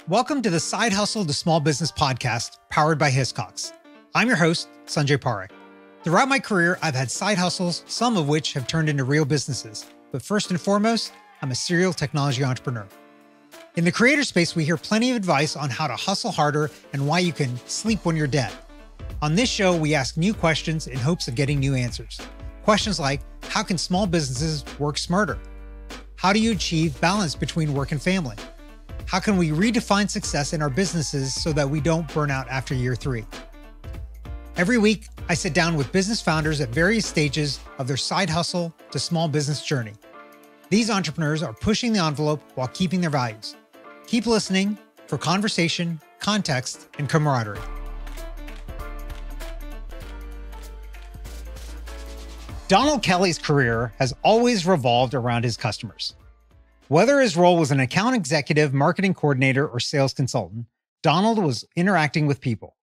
Welcome to the Side Hustle to Small Business podcast powered by Hiscox. I'm your host, Sanjay Parekh. Throughout my career, I've had side hustles, some of which have turned into real businesses. But first and foremost, I'm a serial technology entrepreneur. In the creator space, we hear plenty of advice on how to hustle harder and why you can sleep when you're dead. On this show, we ask new questions in hopes of getting new answers. Questions like, how can small businesses work smarter? How do you achieve balance between work and family? How can we redefine success in our businesses so that we don't burn out after year 3? Every week, I sit down with business founders at various stages of their side hustle to small business journey. These entrepreneurs are pushing the envelope while keeping their values. Keep listening for conversation, context, and camaraderie. Donald Kelly's career has always revolved around his customers. Whether his role was an account executive, marketing coordinator, or sales consultant, Donald was interacting with people.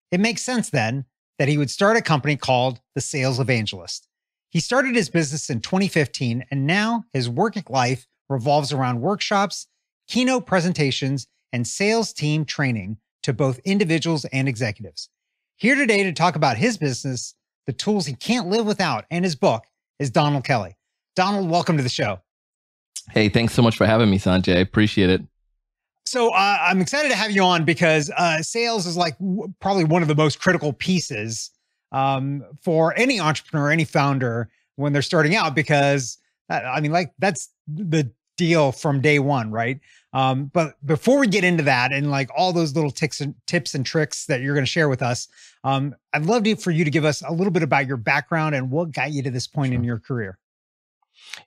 It makes sense then that he would start a company called The Sales Evangelist. He started his business in 2015, and now his working life revolves around workshops, keynote presentations, and sales team training to both individuals and executives. Here today to talk about his business, the tools he can't live without, and his book is Donald Kelly. Donald, welcome to the show. Hey, thanks so much for having me, Sanjay. I appreciate it. So I'm excited to have you on because sales is like probably one of the most critical pieces for any entrepreneur, any founder when they're starting out, because that's the deal from day one, right? But before we get into that and like all those little tips and tricks that you're going to share with us, I'd love for you to give us a little bit about your background and what got you to this point in your career.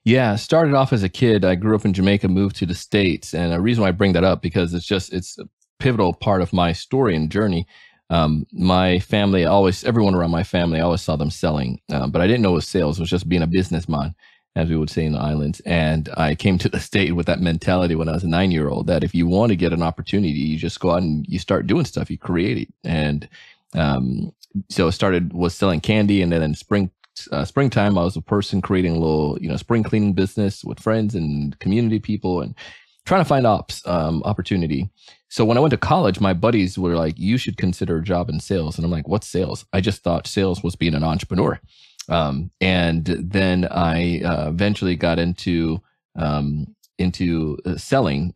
Yeah, started off as a kid. I grew up in Jamaica, moved to the States. And the reason why I bring that up, because it's a pivotal part of my story and journey. My family everyone around my family, I always saw them selling, but I didn't know it was sales. It was just being a businessman, as we would say in the islands. And I came to the state with that mentality when I was a 9-year-old, that if you want to get an opportunity, you just go out and you start doing stuff, you create it. And so I was selling candy, and then in springtime, I was a person creating a little, spring cleaning business with friends and community people and trying to find opportunity. So when I went to college, my buddies were like, you should consider a job in sales. And I'm like, what's sales? I just thought sales was being an entrepreneur. And then I eventually got into selling,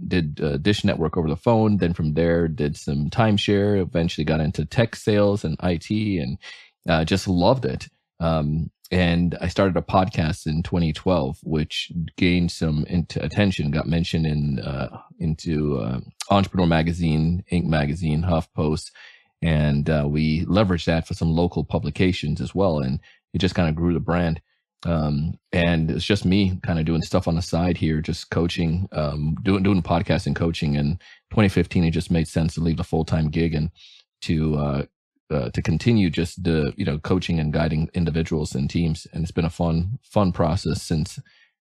did Dish Network over the phone. Then from there, did some timeshare, eventually got into tech sales and IT, and just loved it. And I started a podcast in 2012, which gained some attention, got mentioned into Entrepreneur Magazine, Inc. Magazine, HuffPost, and we leveraged that for some local publications as well. And it just kind of grew the brand. And it's just me kind of doing stuff on the side here, just coaching, doing podcasting coaching. And 2015, it just made sense to leave the full-time gig and to continue just the coaching and guiding individuals and teams. And it's been a fun process since,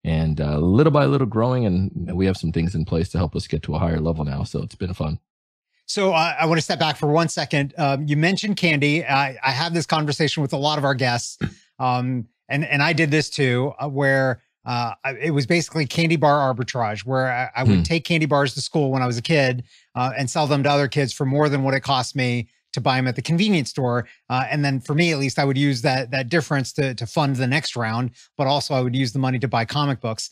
and little by little growing, and we have some things in place to help us get to a higher level now. So it's been fun. So I want to step back for 1 second. You mentioned candy. I have this conversation with a lot of our guests, and I did this too, where it was basically candy bar arbitrage, where I would take candy bars to school when I was a kid and sell them to other kids for more than what it cost me to buy them at the convenience store. And then for me, at least, I would use that difference to fund the next round, but also I would use the money to buy comic books.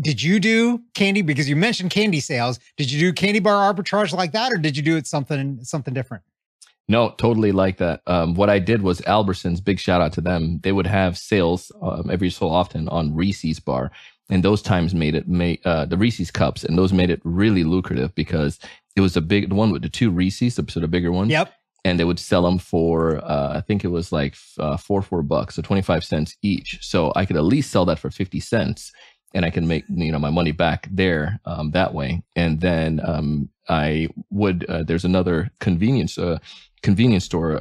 Did you do candy? Because you mentioned candy sales. Did you do candy bar arbitrage like that, or did you do it something different? No, totally like that. What I did was Albertsons, big shout out to them. They would have sales every so often on Reese's bar. And those times made the Reese's cups, and those made it really lucrative because it was the one with the 2 Reese's, the sort of bigger ones. Yep. And they would sell them for, I think it was like $4, so 25 cents each. So I could at least sell that for 50 cents, and I can make my money back there that way. And then I would there's another convenience store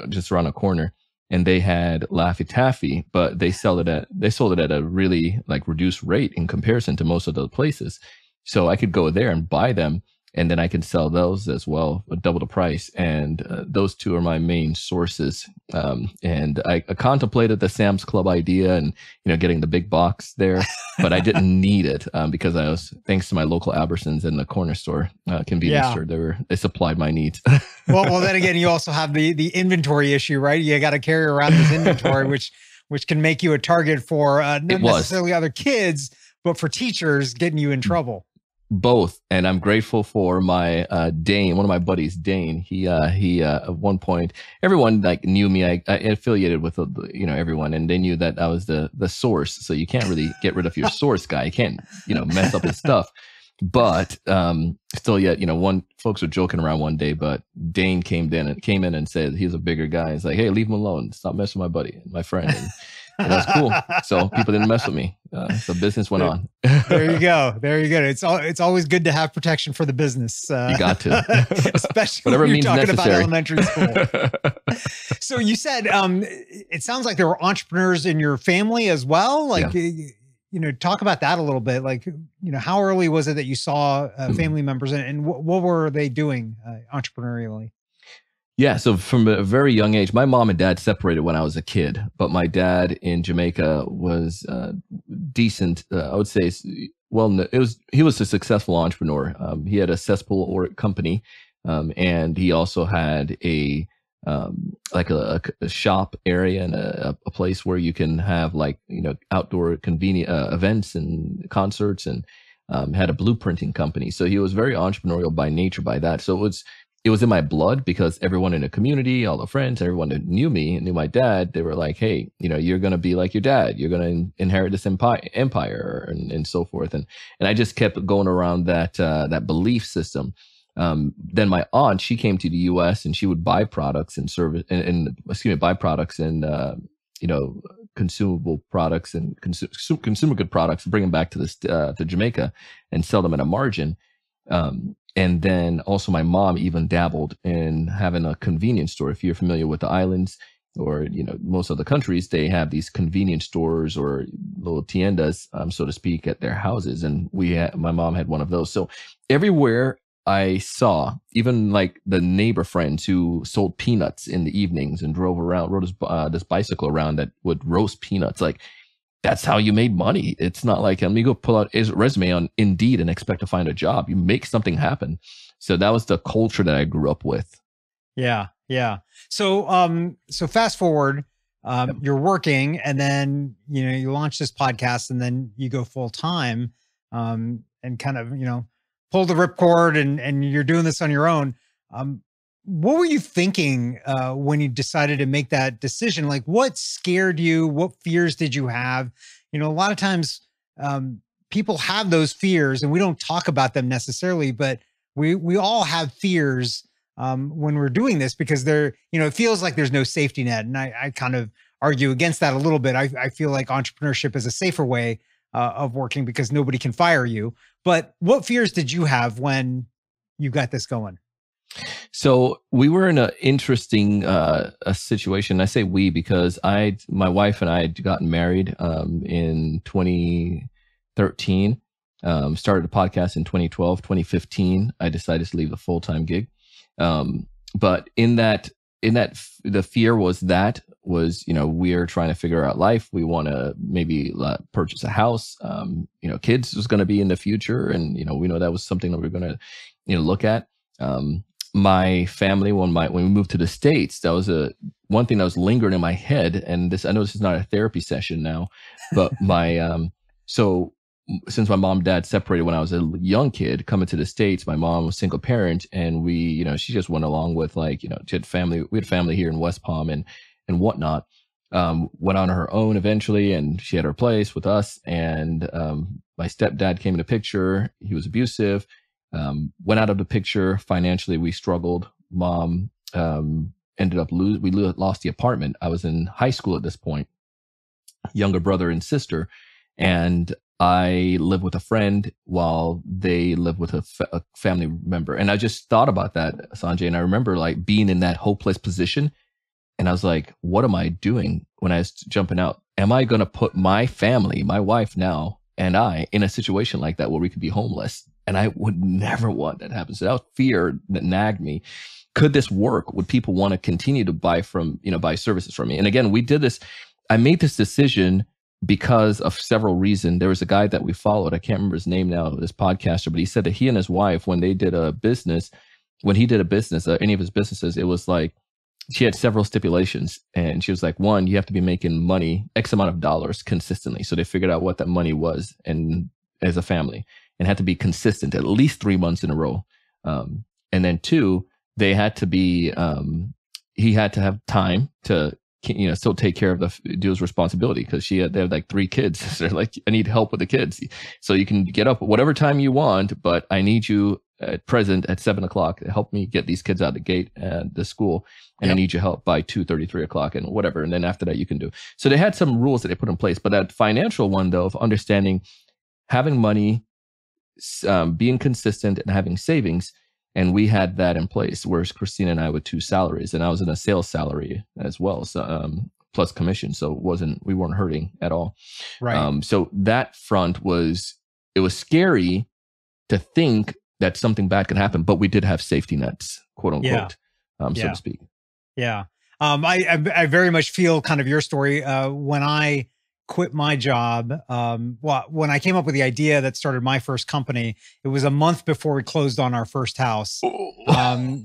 just around the corner, and they had Laffy Taffy, but they sold it at a really like reduced rate in comparison to most of the places. So I could go there and buy them and then I can sell those as well at double the price. And those two are my main sources. And I contemplated the Sam's Club idea and, getting the big box there, but I didn't need it because I was, thanks to my local Albertsons and the corner store convenience store, they supplied my needs. well, then again, you also have the inventory issue, right? You got to carry around this inventory, which can make you a target for not necessarily other kids, but for teachers getting you in trouble. Both. And I'm grateful for my Dane, one of my buddies, Dane. He at one point, everyone like knew me. I affiliated with everyone, and they knew that I was the source. So you can't really get rid of your source guy. You can't mess up his stuff. But still, yet folks were joking around one day. But Dane came in and said he's a bigger guy. He's like, hey, leave him alone. Stop messing with my buddy, my friend. And that's cool. So people didn't mess with me. So business went on. There you go. It's always good to have protection for the business. You got to, especially whatever when you're means talking necessary. about elementary school. So you said it sounds like there were entrepreneurs in your family as well. Like, talk about that a little bit. Like, how early was it that you saw family members, and what were they doing entrepreneurially? Yeah, so from a very young age, my mom and dad separated when I was a kid, but my dad in Jamaica was decent. I would say, he was a successful entrepreneur. He had a cesspool company, and he also had a shop area and a place where you can have outdoor convenient events and concerts, and had a blueprinting company. So he was very entrepreneurial by nature by that. So it was in my blood because everyone in the community, all the friends, everyone that knew me and knew my dad, they were like, hey, you're going to be like your dad. You're going to inherit this empire and so forth. And I just kept going around that belief system. Then my aunt, she came to the US and she would buy products and buy products and, consumable products and consumer good products, bring them back to Jamaica and sell them at a margin. And then also my mom even dabbled in having a convenience store. If you're familiar with the islands or, most of the countries, they have these convenience stores or little tiendas, so to speak, at their houses. And my mom had one of those. So everywhere I saw, even like the neighbor friends who sold peanuts in the evenings and rode this bicycle around that would roast peanuts, like, that's how you made money. It's not like, let me go pull out his resume on Indeed and expect to find a job. You make something happen. So that was the culture that I grew up with. Yeah. Yeah. So, so fast forward, you're working and then, you launch this podcast and then you go full time, and kind of, pull the ripcord and you're doing this on your own. What were you thinking when you decided to make that decision? Like, what scared you? What fears did you have? A lot of times people have those fears and we don't talk about them necessarily, but we all have fears when we're doing this because it feels like there's no safety net. And I kind of argue against that a little bit. I feel like entrepreneurship is a safer way of working because nobody can fire you. But what fears did you have when you got this going? So we were in an interesting a situation. I say we because my wife and I had gotten married in 2013, started a podcast in 2012, 2015. I decided to leave the full-time gig. But in that, the fear was we're trying to figure out life. We want to maybe purchase a house. Kids was going to be in the future. And, we know that was something that we're going to, look at. My family, when we moved to the States, that was one thing that was lingering in my head. And I know this is not a therapy session now, but so since my mom and dad separated when I was a young kid, coming to the States, my mom was single parent and we, she just went along with she had family, we had family here in West Palm and whatnot, went on her own eventually. And she had her place with us. And, my stepdad came in the picture. He was abusive. Went out of the picture. Financially, we struggled. Mom ended up we lost the apartment. I was in high school at this point, younger brother and sister, and I lived with a friend while they lived with a family member. And I just thought about that, Sanjay, and I remember being in that hopeless position. And I was like, what am I doing when I was jumping out? Am I going to put my family, my wife now, and I in a situation like that where we could be homeless? And I would never want that to happen. So that was fear that nagged me. Could this work? Would people want to continue to buy services from me? And again, we did this. I made this decision because of several reasons. There was a guy that we followed. I can't remember his name now, this podcaster, but he said that he and his wife, when he did a business, any of his businesses, it was like, she had several stipulations, and she was like, one, you have to be making money, X amount of dollars consistently. So they figured out what that money was, and as a family, and had to be consistent at least 3 months in a row. And then two, they had to be, he had to have time to, still take care of do his responsibility, because they had like 3 kids. They're like, I need help with the kids. So you can get up whatever time you want, but I need you present at 7 o'clock to help me get these kids out the gate at the school. And I need your help by 2:30, 3 o'clock and whatever. And then after that, you can do. So they had some rules that they put in place, but that financial one though, of understanding, having money, being consistent and having savings. And we had that in place, whereas Christina and I with 2 salaries, and I was in a sales salary as well. So, plus commission. So we weren't hurting at all. Right. So that front it was scary to think that something bad could happen, but we did have safety nets, quote unquote, so to speak. Yeah. I very much feel kind of your story. When I quit my job, when I came up with the idea that started my first company, it was a month before we closed on our first house,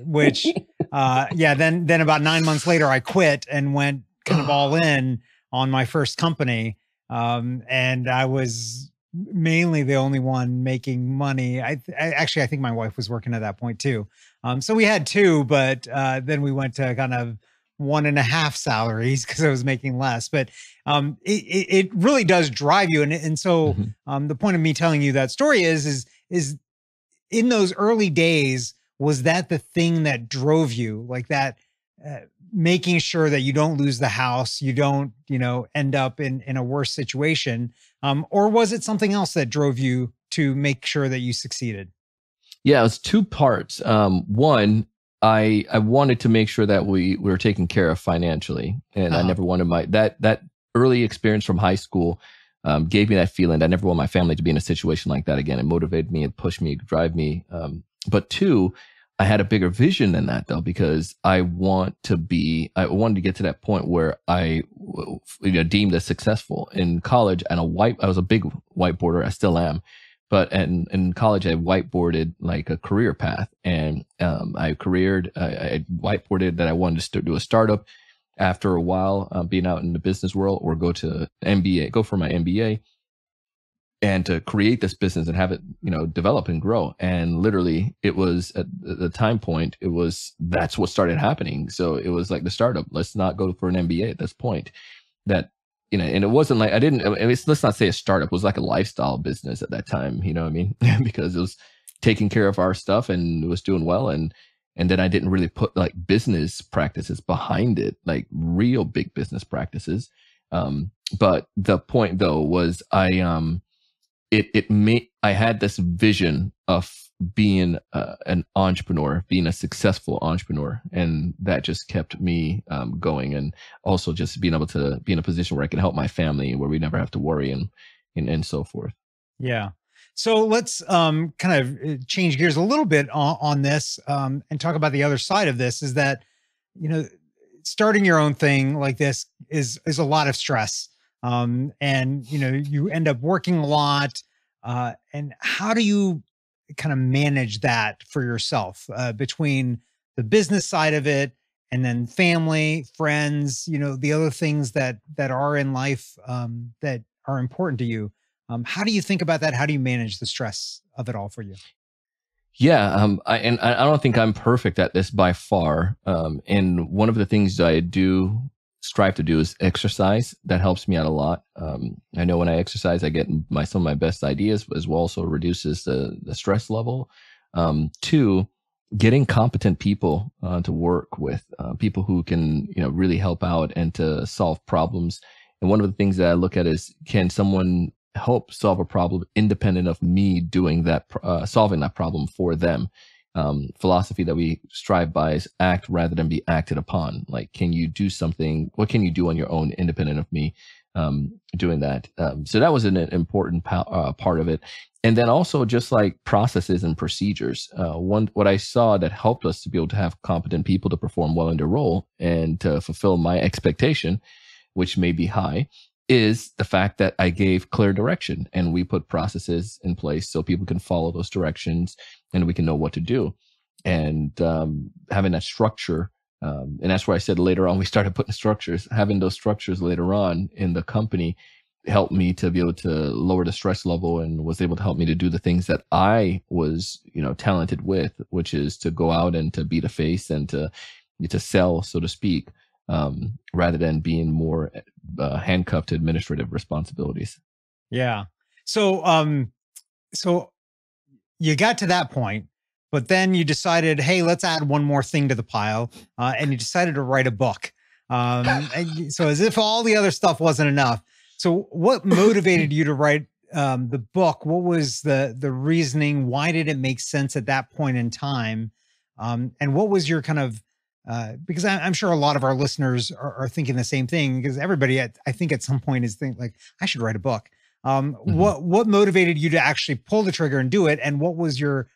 which, then about 9 months later, I quit and went kind of all in on my first company. And I was mainly the only one making money. I think my wife was working at that point too. So we had 2, but then we went to kind of 1.5 salaries because I was making less. But it really does drive you. And so the point of me telling you that story is in those early days, was that the thing that drove you, like that, making sure that you don't lose the house, you don't, end up in a worse situation? Or was it something else that drove you to make sure that you succeeded? Yeah, it was 2 parts. One, I wanted to make sure that we were taken care of financially, and I never wanted that early experience from high school gave me that feeling. I never want my family to be in a situation like that again. It motivated me, it pushed me, it drive me. But 2, I had a bigger vision than that though, because I wanted to get to that point where I deemed as successful in college. And I was a big whiteboarder. I still am. But in college, I whiteboarded like a career path, and I whiteboarded that I wanted to do a startup after a while, being out in the business world, or go for my MBA, and to create this business and have it, develop and grow. And literally, it was at the time point, that's what started happening. So it was like the startup. Let's not go for an MBA at this point. That. And it wasn't like let's not say a startup. It was like a lifestyle business at that time, you know what I mean? Because it was taking care of our stuff and it was doing well. And then I didn't really put like business practices behind it, like real big business practices. But the point though was I had this vision of being an entrepreneur, being a successful entrepreneur. And that just kept me going. And also just being able to be in a position where I can help my family, where we never have to worry and so forth. Yeah. So let's kind of change gears a little bit on this and talk about the other side of this, is that, starting your own thing like this is a lot of stress. And, you end up working a lot. And how do you kind of manage that for yourself between the business side of it and then family, friends, the other things that are in life that are important to you? How do you think about that? How do you manage the stress of it all for you? Yeah, I don't think I'm perfect at this by far. And one of the things I do strive to do is exercise. That helps me out a lot. I know when I exercise, I get some of my best ideas, as well also reduces the stress level. 2, getting competent people to work with, people who can really help out and to solve problems. And one of the things that I look at is, can someone help solve a problem independent of me doing that, solving that problem for them? Philosophy that we strive by is act rather than be acted upon. Like, can you do something? What can you do on your own, independent of me? doing that. So that was an important part of it. And then also just like processes and procedures. What I saw that helped us to be able to have competent people to perform well in their role and to fulfill my expectation, which may be high, is the fact that I gave clear direction and we put processes in place so people can follow those directions and we can know what to do. And having that structure, and that's where I said later on we started putting structures. Having those structures later on in the company helped me to be able to lower the stress level and was able to help me to do the things that I was, talented with, which is to go out and to be the face and to sell, so to speak, rather than being more handcuffed to administrative responsibilities. Yeah. So, so you got to that point, but then you decided, hey, let's add one more thing to the pile, and you decided to write a book. So as if all the other stuff wasn't enough. So what motivated you to write the book? What was the reasoning? Why did it make sense at that point in time? And what was your kind of, because I'm sure a lot of our listeners are thinking the same thing, because everybody, I think at some point is thinking like, I should write a book. What motivated you to actually pull the trigger and do it? And what was your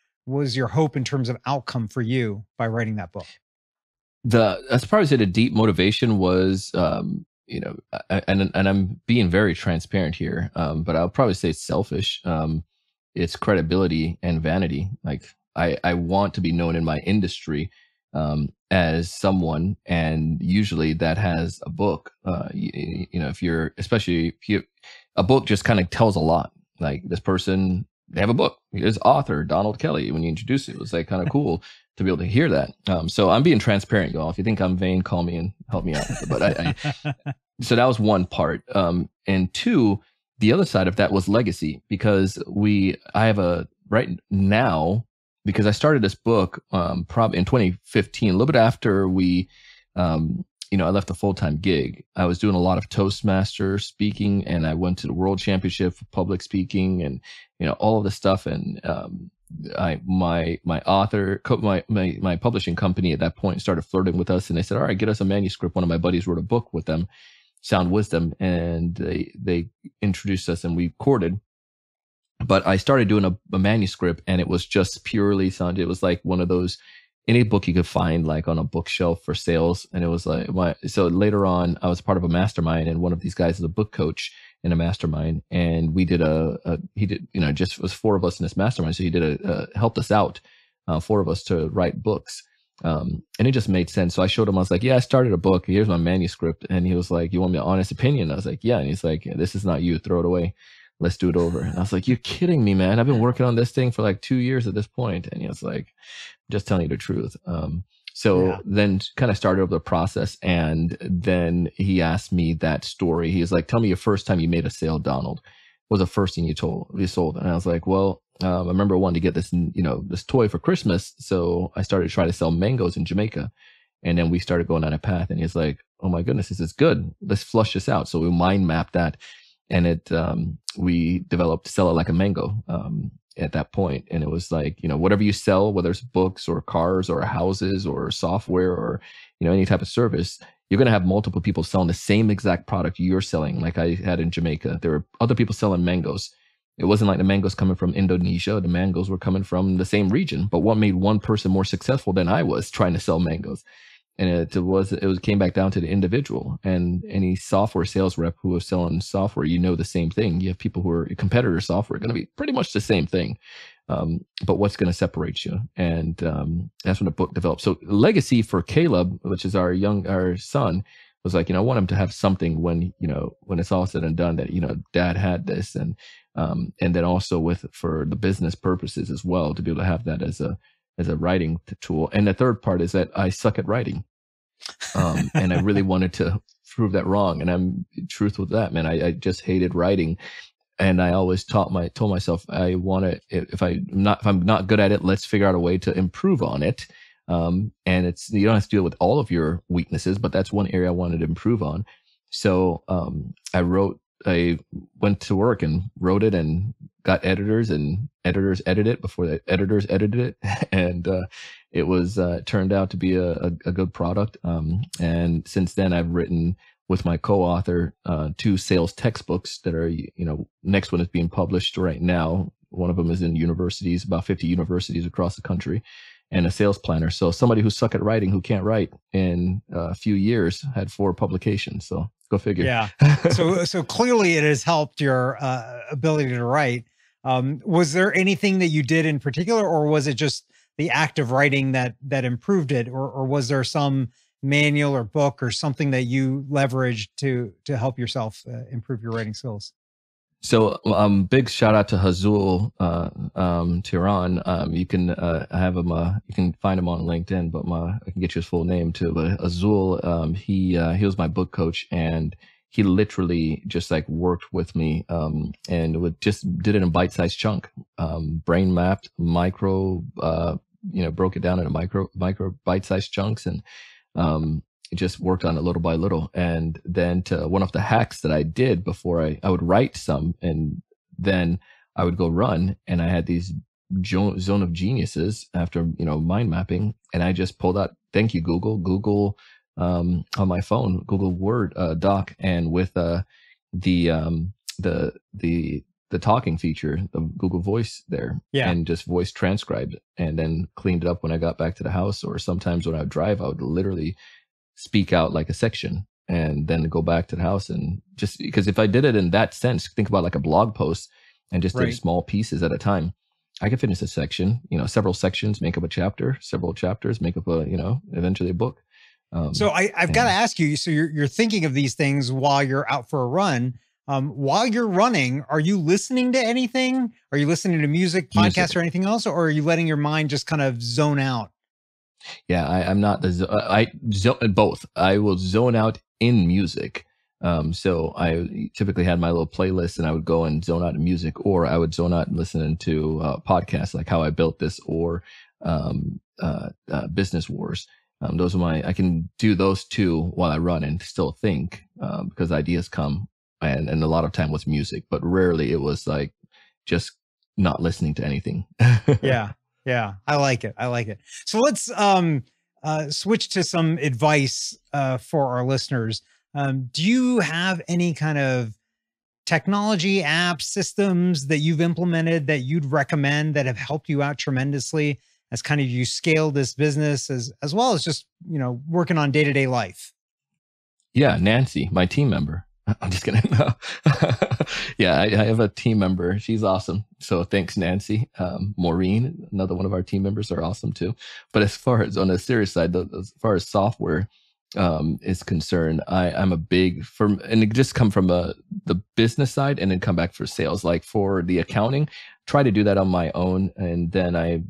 hope in terms of outcome for you by writing that book? I'd probably say the deep motivation was, and I'm being very transparent here, but I'll probably say it's selfish. It's credibility and vanity. Like I want to be known in my industry as someone, and usually that has a book. A book just kind of tells a lot. Like this person, they have a book. His author, Donald Kelly. When you introduce it, it was like kind of cool to be able to hear that. So I'm being transparent, y'all. If you think I'm vain, call me and help me out. But so that was one part. And two, the other side of that was legacy, because I have right now, because I started this book probably in 2015, a little bit after I left the full-time gig. I was doing a lot of Toastmaster speaking, and I went to the World Championship for public speaking, and all of this stuff. And my publishing company at that point started flirting with us, and they said, "All right, get us a manuscript." One of my buddies wrote a book with them, Sound Wisdom, and they introduced us, and we courted. But I started doing a manuscript, and it was just purely sound. It was like one of those, any book you could find like on a bookshelf for sales. And it was like, so later on, I was part of a mastermind, and one of these guys is a book coach in a mastermind. And we did just was four of us in this mastermind. So he helped us out, four of us, to write books. And it just made sense. So I showed him, I was like, yeah, I started a book. Here's my manuscript. And he was like, you want me an honest opinion? I was like, yeah. And he's like, this is not you. Throw it away. Let's do it over. And I was like, you're kidding me, man. I've been working on this thing for like 2 years at this point. And he was like, just telling you the truth. Then kind of started over the process. And then he asked me that story. He was like, tell me your first time you made a sale, Donald. What was the first thing you sold? And I was like, well, I remember wanting to get this, this toy for Christmas. So I started trying to sell mangoes in Jamaica. And then we started going on a path. And he's like, oh my goodness, this is good. Let's flush this out. So we mind mapped that. And we developed Sell It Like a Mango at that point. And it was like, whatever you sell, whether it's books or cars or houses or software or, any type of service, you're going to have multiple people selling the same exact product you're selling. Like I had in Jamaica, there were other people selling mangoes. It wasn't like the mangoes coming from Indonesia. The mangoes were coming from the same region. But what made one person more successful than I was trying to sell mangoes? And it came back down to the individual. And any software sales rep who was selling software, the same thing. You have people who are competitor software, going to be pretty much the same thing. But what's going to separate you? And that's when the book developed. So legacy for Caleb, which is our son, was like, I want him to have something when it's all said and done, that, Dad had this. And then also for the business purposes as well, to be able to have that as a writing tool. And the third part is that I suck at writing. And I really wanted to prove that wrong. And I'm truth with that, man. I just hated writing. And I always told myself, I want to, if I'm not good at it, let's figure out a way to improve on it. And you don't have to deal with all of your weaknesses, but that's one area I wanted to improve on. So, I went to work and wrote it and got editors, and editors edited it before the editors edited it. And it was turned out to be a good product. And since then I've written with my co-author, 2 sales textbooks that are, next one is being published right now. One of them is in universities, about 50 universities across the country, and a sales planner. So somebody who suck at writing, who can't write, in a few years had 4 publications. So go figure. Yeah. So clearly it has helped your ability to write. Was there anything that you did in particular, or was it just the act of writing that improved it, or was there some manual or book or something that you leveraged to help yourself improve your writing skills? So, big shout out to Hazul Tiran. You can have him. You can find him on LinkedIn, but I can get you his full name too. But Hazul, he was my book coach, and he literally just like worked with me, and just did it in bite-sized chunk, brain mapped, micro, broke it down into micro bite-sized chunks, and just worked on it little by little. And then one of the hacks that I did before I would write some, and then I would go run, and I had these zone of geniuses after, mind mapping. And I just pulled out, thank you, Google, on my phone, Google Word, doc. And with, the talking feature of Google Voice there, and just voice transcribed it, and then cleaned it up when I got back to the house. Or sometimes when I would drive, I would literally speak out like a section and then go back to the house. And just because if I did it in that sense, think about like a blog post and just did small pieces at a time, I could finish a section, several sections, make up a chapter, several chapters, make up eventually a book. So I've got to ask you, so you're thinking of these things while you're out for a run. While you're running, are you listening to anything? Are you listening to music, podcasts, or anything else? Or are you letting your mind just kind of zone out? Yeah, I'm not both. I will zone out in music. So I typically had my little playlist, and I would go and zone out in music, or I would zone out and listening to podcasts like How I Built This, or Business Wars. Those are I can do those 2 while I run and still think, because ideas come, and a lot of time was music, but rarely it was like just not listening to anything. Yeah. Yeah, I like it. So let's switch to some advice for our listeners. Do you have any kind of technology, apps, systems that you've implemented that you'd recommend that have helped you out tremendously as kind of you scale this business, as well as just, working on day-to-day life? Yeah, Nancy, my team member. I'm just kidding. No. Yeah, I have a team member. She's awesome. So thanks, Nancy. Maureen, another one of our team members, are awesome too. But as far as on the serious side, as far as software is concerned, I'm a big and it just come from the business side and then come back for sales. Like for the accounting, try to do that on my own. And then I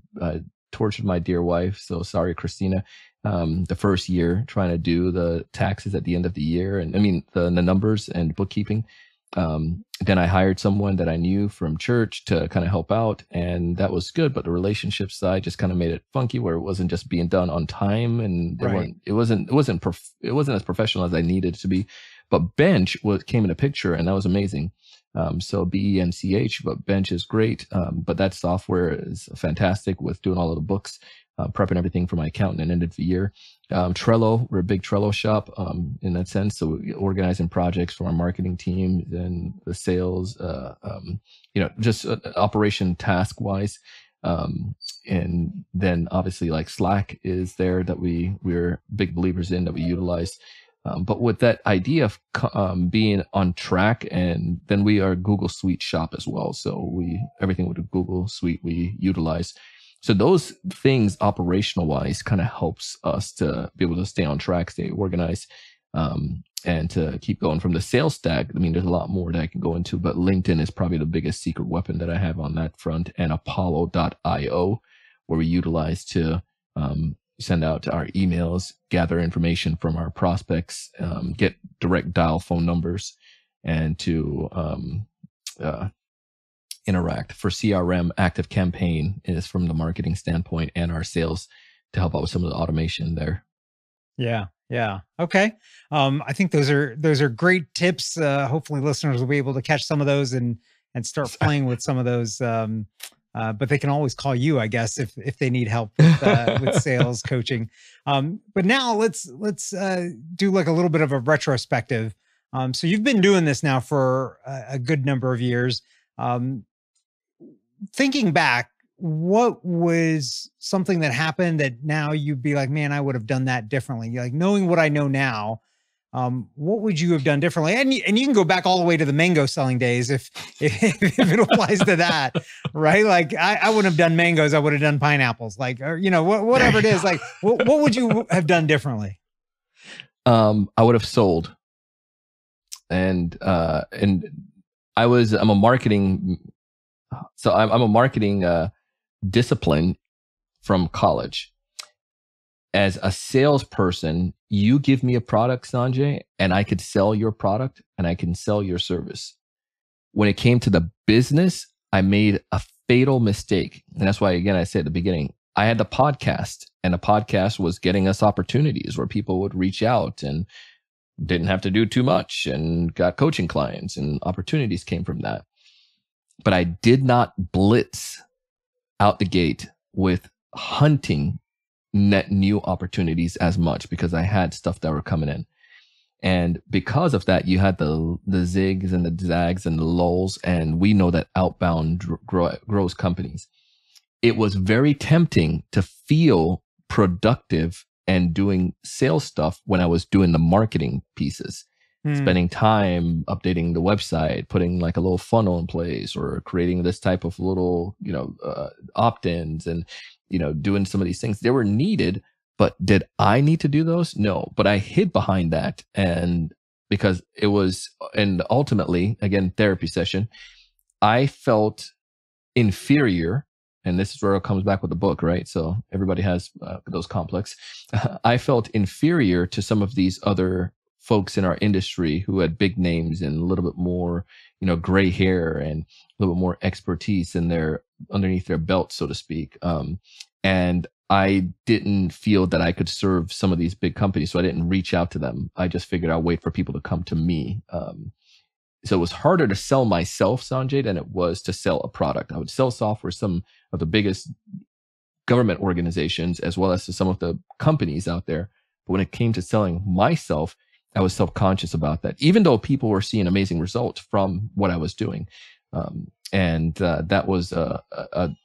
tortured my dear wife. So sorry, Christina. The first year trying to do the taxes at the end of the year, and the numbers and bookkeeping. Then I hired someone that I knew from church to kind of help out, and that was good. But the relationship side just kind of made it funky, where it wasn't just being done on time, and it wasn't as professional as I needed it to be. But Bench came in a picture, and that was amazing. So BENCH, but Bench is great. But that software is fantastic with doing all of the books. Prepping everything for my accountant and end of the year. Trello, we're a big Trello shop in that sense. So organizing projects for our marketing team and the sales, just operation task wise. And then obviously like Slack is there that we're big believers in, that we utilize. But with that idea of being on track, and then we are Google Suite shop as well. So everything with the Google Suite we utilize. So those things operational wise kind of helps us to be able to stay on track, stay organized, and to keep going. From the sales stack, there's a lot more that I can go into, but LinkedIn is probably the biggest secret weapon that I have on that front, and Apollo.io, where we utilize to send out our emails, gather information from our prospects, get direct dial phone numbers, and to interact. For CRM, Active Campaign is from the marketing standpoint, and our sales to help out with some of the automation there. Yeah. Okay. I think those are great tips. Hopefully listeners will be able to catch some of those and start playing with some of those but they can always call you, I guess, if they need help with sales coaching. But now let's do like a little bit of a retrospective. So you've been doing this now for a good number of years. Thinking back, what was something that happened that now you'd be like, man, I would have done that differently? Like, knowing what I know now, what would you have done differently? And you can go back all the way to the mango selling days if it applies to that, right? Like I wouldn't have done mangoes. I would have done pineapples, like, or, whatever it is. Like, what would you have done differently? I would have sold. And I'm a marketing. So I'm a marketing discipline from college. As a salesperson, you give me a product, Sanjay, and I could sell your product and I can sell your service. When it came to the business, I made a fatal mistake. And that's why, again, I said at the beginning, I had the podcast, and the podcast was getting us opportunities where people would reach out and didn't have to do too much and got coaching clients, and opportunities came from that. But I did not blitz out the gate with hunting net new opportunities as much, because I had stuff that were coming in. And because of that, you had the zigs and the zags and the lulls, and we know that outbound grows companies. It was very tempting to feel productive and doing sales stuff when I was doing the marketing pieces, spending time updating the website, putting like a little funnel in place, or creating this type of little, opt-ins, and, doing some of these things. They were needed, but did I need to do those? No, but I hid behind that. And because it was, and ultimately, again, therapy session, I felt inferior. And this is where it comes back with the book, right? So everybody has those complex. I felt inferior to some of these other folks in our industry who had big names and a little bit more, gray hair and a little bit more expertise in underneath their belt, so to speak. And I didn't feel that I could serve some of these big companies, so I didn't reach out to them. I just figured I'll wait for people to come to me. So it was harder to sell myself, Sanjay, than it was to sell a product. I would sell software to some of the biggest government organizations, as well as to some of the companies out there. But when it came to selling myself, I was self-conscious about that, even though people were seeing amazing results from what I was doing. And that was a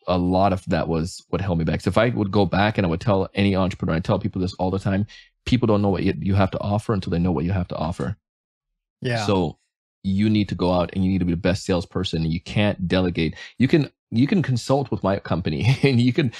lot of that was what held me back. So if I would go back and I would tell any entrepreneur, I tell people this all the time, people don't know what you have to offer until they know what you have to offer. Yeah. So you need to go out and you need to be the best salesperson, and you can't delegate. You can consult with my company and you can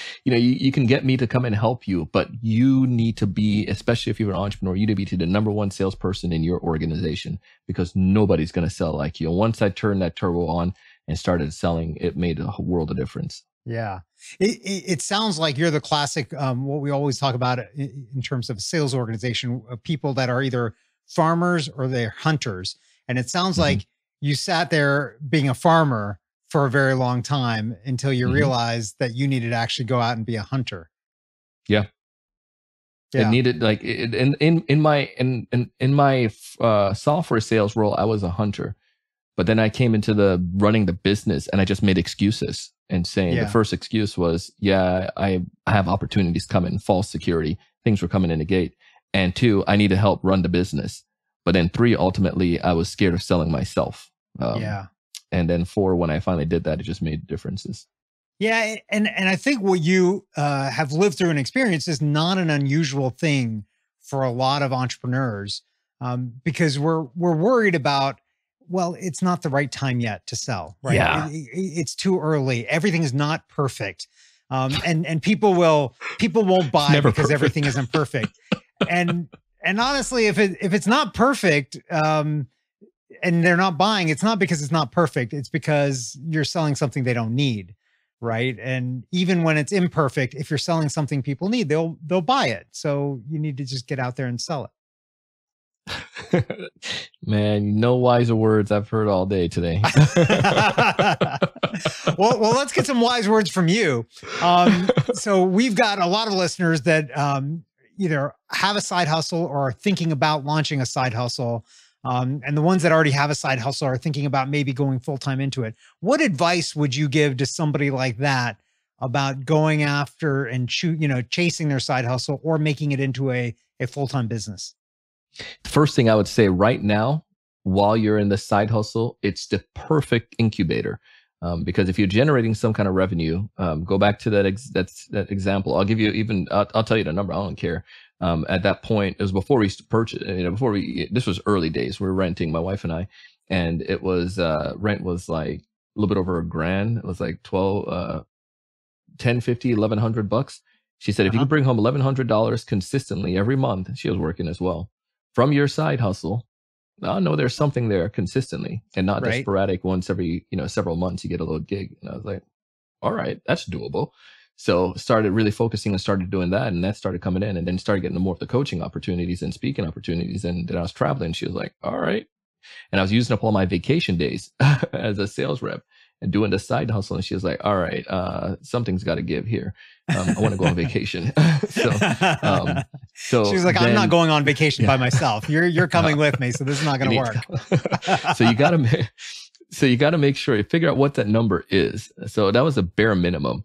get me to come and help you, but you need to be, especially if you're an entrepreneur, you need to be the number one salesperson in your organization, because nobody's going to sell like you. And once I turned that turbo on and started selling, it made a world of difference. Yeah. It sounds like you're the classic, what we always talk about in terms of a sales organization, people that are either farmers or they're hunters. And it sounds like you sat there being a farmer for a very long time until you realized that you needed to actually go out and be a hunter. Yeah. It needed, like, in my software sales role, I was a hunter, but then I came into the running the business and I just made excuses and saying the first excuse was, I have opportunities coming, false security, things were coming in the gate. And 2, I need to help run the business. But then 3, ultimately, I was scared of selling myself. And then 4, when I finally did that, it just made differences. Yeah. And I think what you have lived through and experienced is not an unusual thing for a lot of entrepreneurs, because we're worried about, well, it's not the right time yet to sell, right? Yeah. It's too early. Everything is not perfect. And people won't buy because perfect. Everything isn't perfect. And honestly, if it's not perfect, and they're not buying, it's not because it's not perfect. It's because you're selling something they don't need, right? And even when it's imperfect, if you're selling something people need, they'll buy it. So you need to just get out there and sell it. Man, no wiser words I've heard all day today. Well, let's get some wise words from you. So we've got a lot of listeners that either have a side hustle or are thinking about launching a side hustle. And the ones that already have a side hustle are thinking about maybe going full-time into it. What advice would you give to somebody like that about going after and chasing their side hustle or making it into a full-time business? The first thing I would say right now, while you're in the side hustle, it's the perfect incubator. Because if you're generating some kind of revenue, go back to that example. I'll give you I'll tell you the number. I don't care. At that point, it was before we purchased, this was early days. We were renting, my wife and I, and it was, rent was like a little bit over $1,000. It was like 1050, $1,100. She said, if you could bring home $1,100 consistently every month, she was working as well, from your side hustle, I know there's something there consistently, and not just sporadic once every, several months you get a little gig. And I was like, all right, that's doable. So started really focusing and started doing that, and that started coming in, and then started getting more of the coaching opportunities and speaking opportunities. And then I was traveling. She was like, all right. And I was using up all my vacation days as a sales rep and doing the side hustle. And she was like, all right, something's got to give here. I want to go on vacation. So she was like, I'm not going on vacation by myself. You're coming with me. So this is not going to work. So you got to make sure you figure out what that number is. So that was a bare minimum.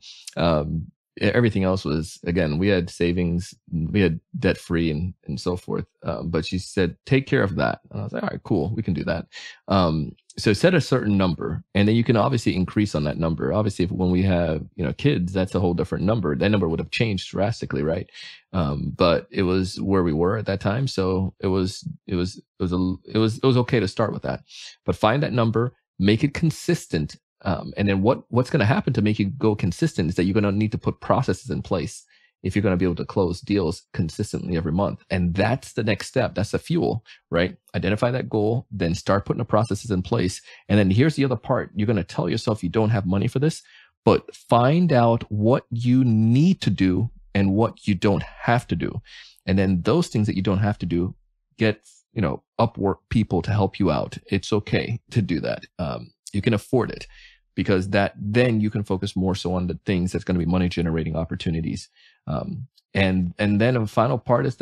Everything else was, again, we had savings, we had debt free and so forth. But she said, take care of that. And I was like, all right, cool. We can do that. So set a certain number, and then you can obviously increase on that number. Obviously, when we have, kids, that's a whole different number. That number would have changed drastically, right? But it was where we were at that time. So it was okay to start with that, but find that number, make it consistent. And then what's going to happen to make you go consistent is that you're going to need to put processes in place if you're going to be able to close deals consistently every month. And that's the next step. That's the fuel, right? Identify that goal, then start putting the processes in place. And then here's the other part. You're going to tell yourself you don't have money for this, but find out what you need to do and what you don't have to do. And then those things that you don't have to do, get, Upwork people to help you out. It's okay to do that. You can afford it, because then you can focus more so on the things that's going to be money generating opportunities. And then a final part is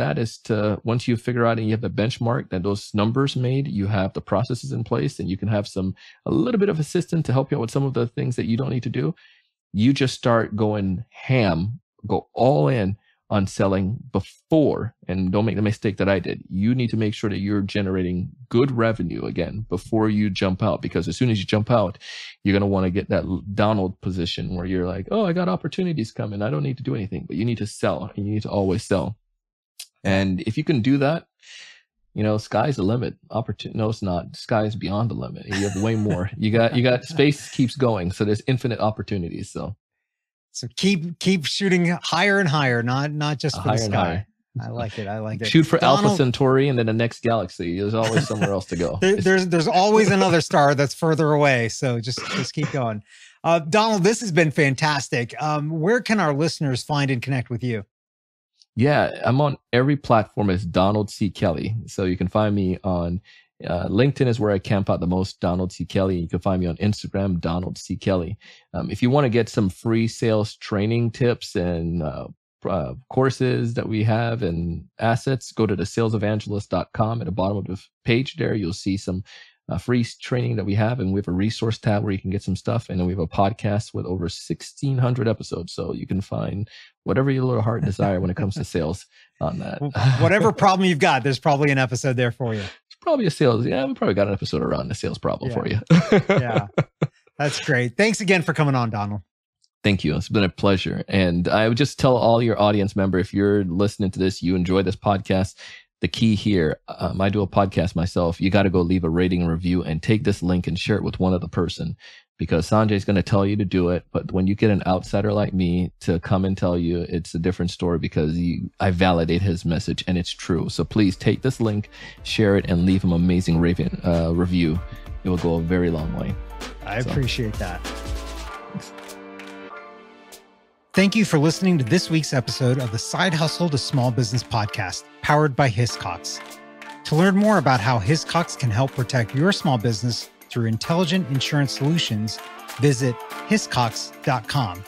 to, once you figure out and you have the benchmark that those numbers made, you have the processes in place, and you can have a little bit of assistance to help you out with some of the things that you don't need to do. You just start going ham, go all in on selling before, and don't make the mistake that I did. You need to make sure that you're generating good revenue again before you jump out, because as soon as you jump out, you're going to want to get that Donald position where you're like, oh, I got opportunities coming. I don't need to do anything, but you need to sell, and you need to always sell. And if you can do that, sky's the limit. No, it's not. Sky's beyond the limit. You have way more. You got space keeps going. So there's infinite opportunities. So keep shooting higher and higher, not just for the sky. I like it. Shoot for Donald, Alpha Centauri, and then the next galaxy. There's always somewhere else to go. There's always another star that's further away. So just keep going. Donald, this has been fantastic. Where can our listeners find and connect with you? Yeah, I'm on every platform as Donald C. Kelly. So you can find me on LinkedIn is where I camp out the most, Donald C. Kelly. You can find me on Instagram, Donald C. Kelly. If you want to get some free sales training tips and courses that we have and assets, go to the salesevangelist.com. At the bottom of the page there, you'll see some free training that we have. And we have a resource tab where you can get some stuff. And then we have a podcast with over 1,600 episodes. So you can find whatever your little heart desire when it comes to sales on that. Whatever problem you've got, there's probably an episode there for you. Probably a sales. Yeah, we probably got an episode around the sales problem for you. Yeah, that's great. Thanks again for coming on, Donald. Thank you. It's been a pleasure. And I would just tell all your audience member, if you're listening to this, you enjoy this podcast, the key here, I do a podcast myself. You got to go leave a rating and review and take this link and share it with one other person, because Sanjay is going to tell you to do it. But when you get an outsider like me to come and tell you, it's a different story, because I validate his message and it's true. So please take this link, share it, and leave him an amazing review. It will go a very long way. I appreciate that. Thanks. Thank you for listening to this week's episode of the Side Hustle to Small Business podcast, powered by Hiscox. To learn more about how Hiscox can help protect your small business through intelligent insurance solutions, visit hiscox.com.